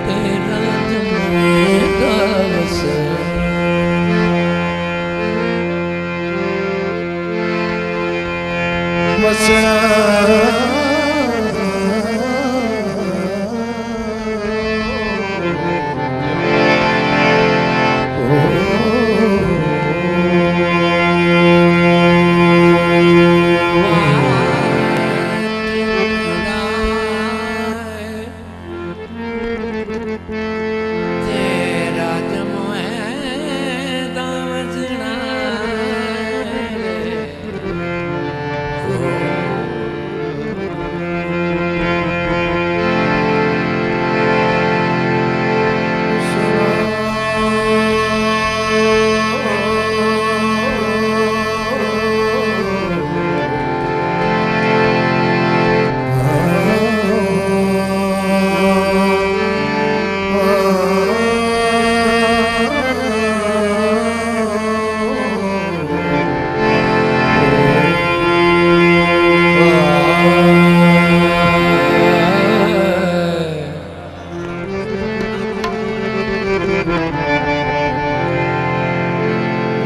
तेरा जमेगा वसना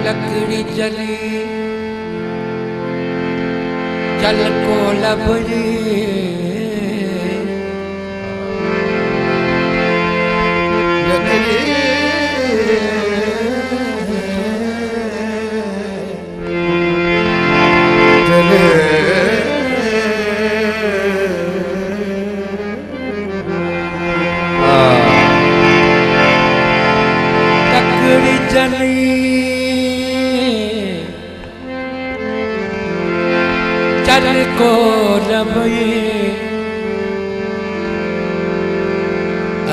लकड़ी जली जल को लबड़ी लकड़ी जले लकड़ी जली चल को लबई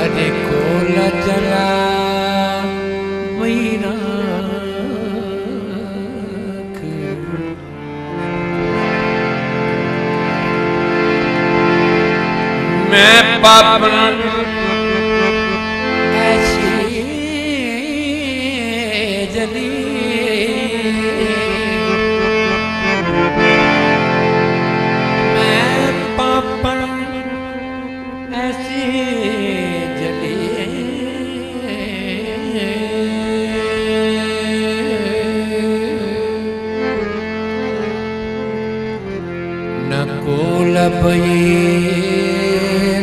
अरे कोला जला मैना मैं पापन ऐसी जली लबई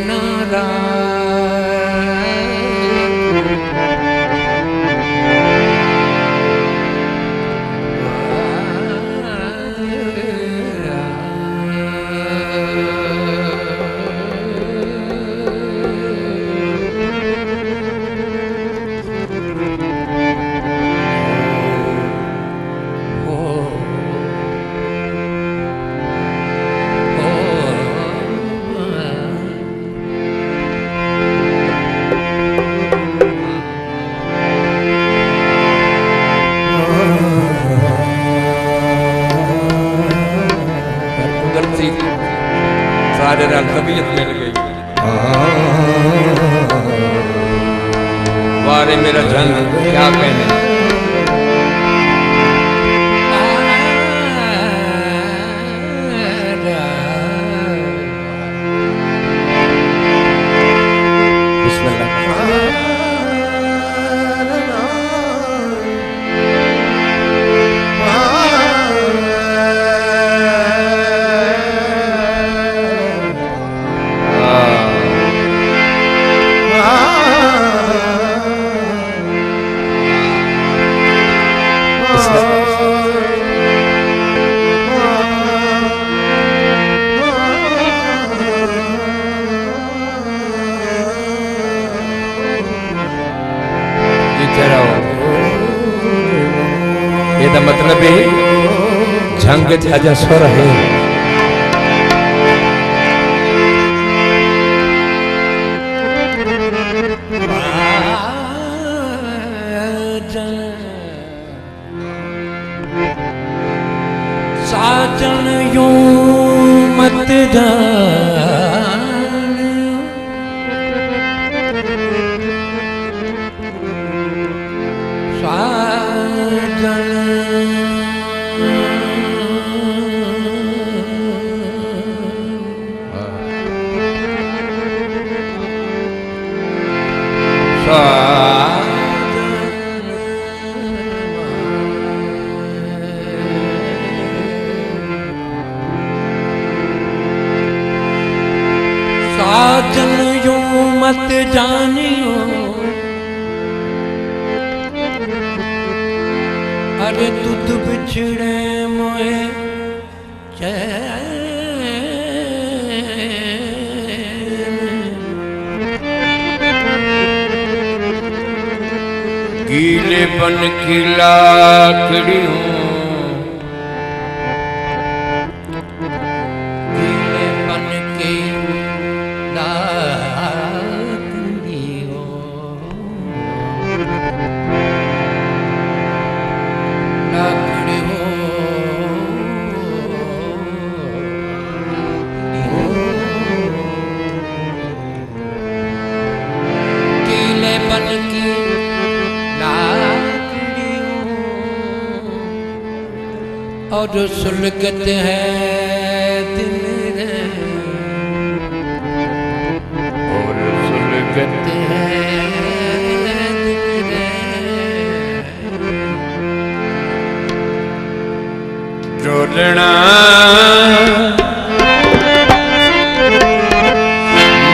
नारा सारे रंग तबीयत मिल गई वारे मेरा जन क्या कहने ये मतलब है झंग अजा स्वर है साजन यूं मत मेरे तुद बिछड़े मोए चैन गीले बन की लाकड़ी हूँ गीले बन की लाकड़ी हूँ लाकड़ी हूँ गीले बन की और सुलगत है दिल रे और सुलगत है दिल रे डोलना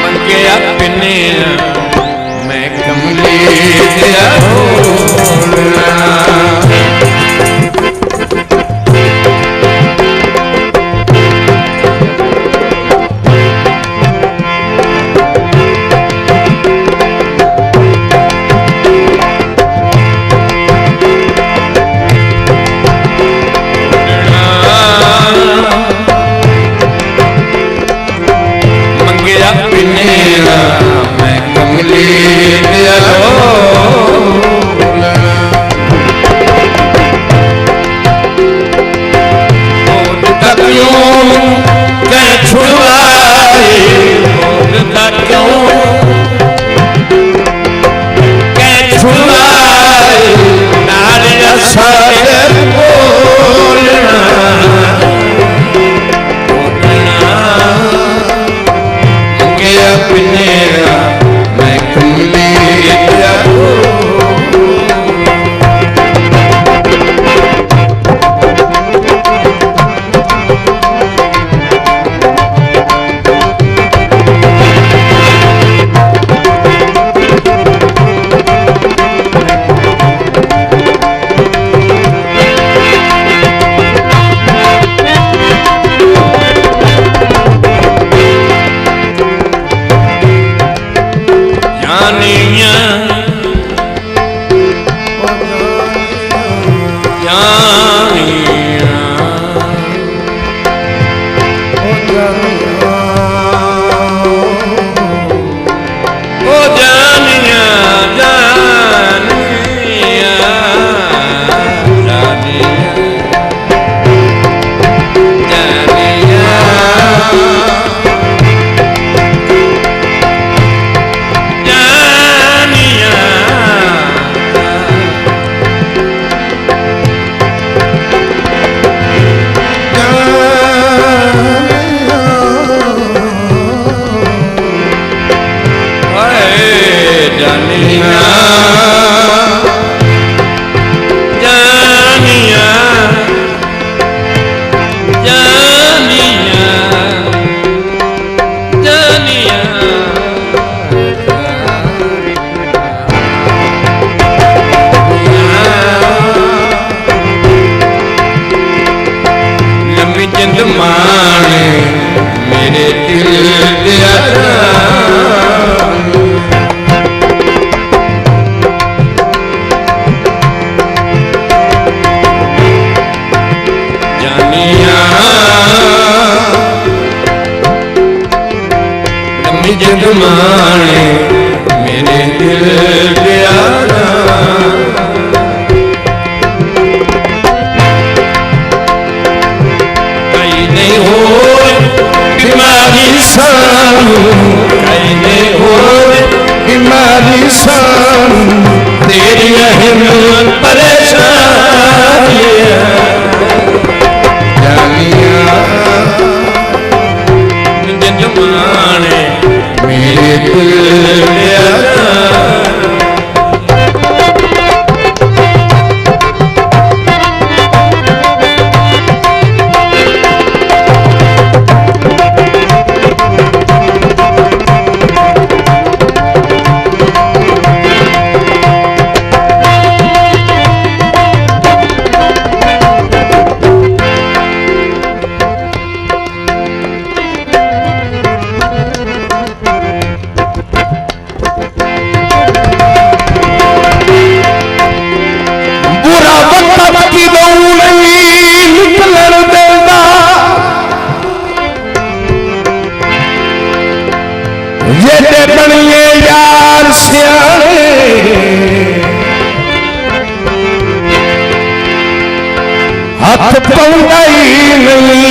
मंगे अपने मैं कमली तेरा डोलना जगमाने मेरे दिल प्यारा कहीं नहीं हो बीमारी सानू कहीं नहीं हो बीमारी सानू तेरी अहमियत परेशानियां जानिया जगमाने मेरे दिल प्यारा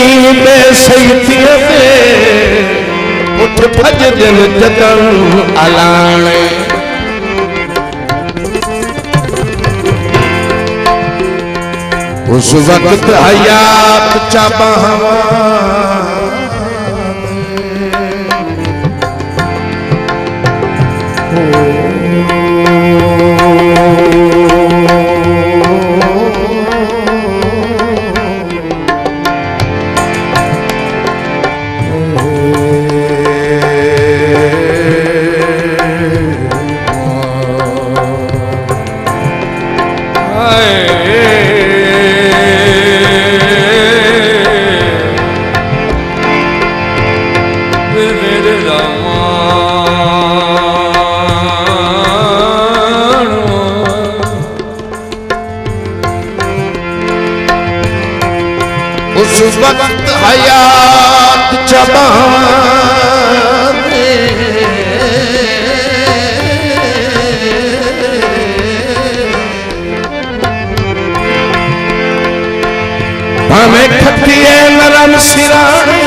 दे सैतिया दे उठ भज दिन जतन अलाणे उस वक्त हयात चाबहवा उस वक्त हयात चबाने हमें खतिए नरम सिराने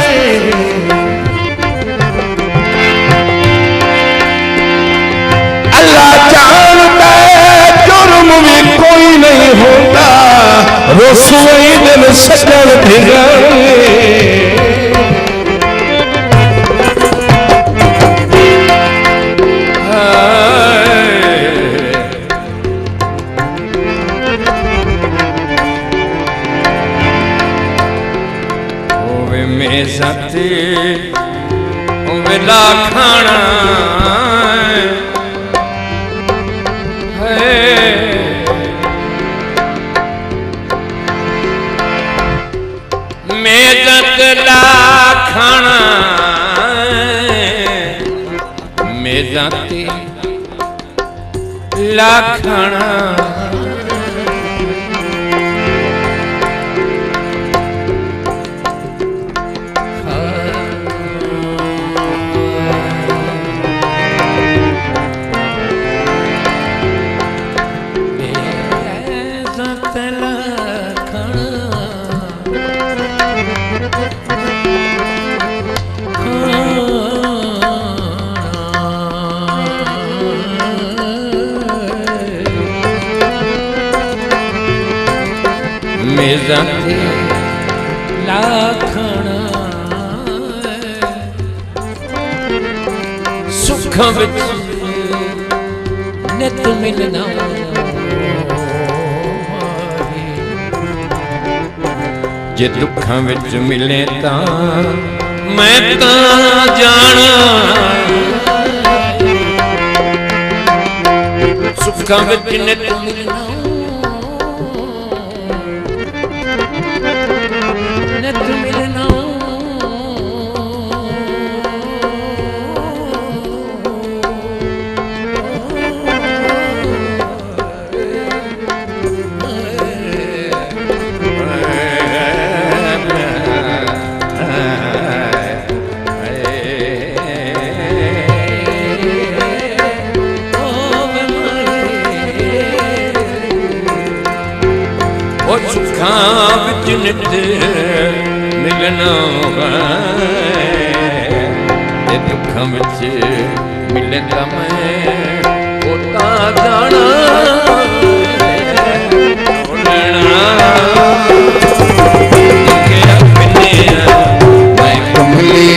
अल्लाह जानता है जुर्म भी कोई नहीं होता रसोई दिन सजन भिगाए ओवे मेज़ाते ओवे लाखाना मेज़त लाखाना मेज़ाते लाखाना मेज़ाते लाखाना सुख विच नित मिलना जे दुखां विच मिले तां मैं तां जाना सुखां विच नित मिलना नित मिलना सुखां विच नित मिलना ते दुखां विच मिले तां मैं ओता जाना बोलना अपने मैं कमली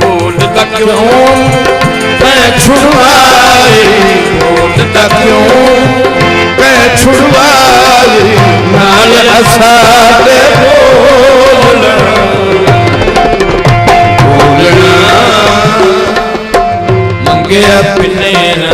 बोल तक मैं छुड़वाए क्यों मैं छुड़वाई नाल असादे बोलना मंगे अपने ना